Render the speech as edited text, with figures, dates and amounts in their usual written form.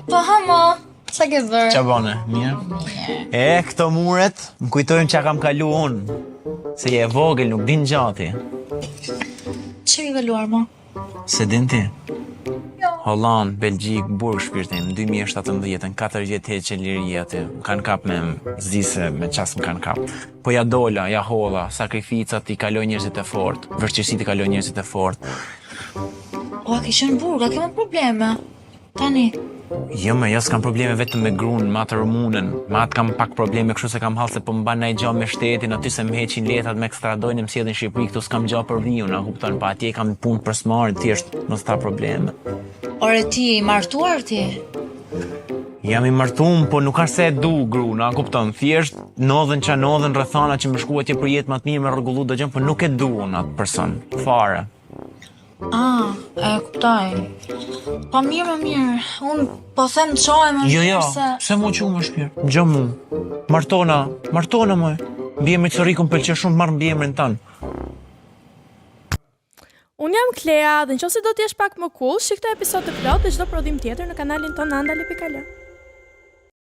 Po hama, sa ke bërë? Qa bone, mirë? Këto muret, më kujtojnë qa kam kalu unë. Se je e vogël, nuk din gjati. Që ke kaluar, ma? Se din ti? Jo. Holland, Belgjik, Burg, shpirtin, 2017, 4 vjetë heqe liri aty. Më kanë kap me zise, me qas më kanë kap. Po ja dola, ja holla, sakrificat i kaloj njerëzit e fort, vërqërësit i kaloj njerëzit e fort. O, a ke qenë burg, a kema probleme? Tani? Jo, jo s'kam probleme vetëm me grunë, ma të rëmunën, ma të kam pak probleme kështu se kam halë se po më ban gjo me shtetin, aty se më heqin letat me ekstradojnë më sjedhin Shqipëri, këtu s'kam gjo për viju, na kupton, pa atje kam punë për smarit, thjesht mos ta probleme. Ore ti, i martuar ti? Jam i martum, po nuk është se e du gru, na kupton, thjesht nodhen rrethana që më shku atje për jetë më të mirë me rregullu do gjën, po nuk e du unë atë person, fare. E kuptaj. Pa mirë, unë po them të qoj më mirë se... Se mu që më shpirë, gjë mu. Martona më. Bjemri të rikun pëlqe shumë marrë bjemrin tanë. Unë jam Klea dhe nëse do t'jesh pak më cool, shik këtë episod të plot dhe çdo prodhim tjetër në kanalin ton Andali.al.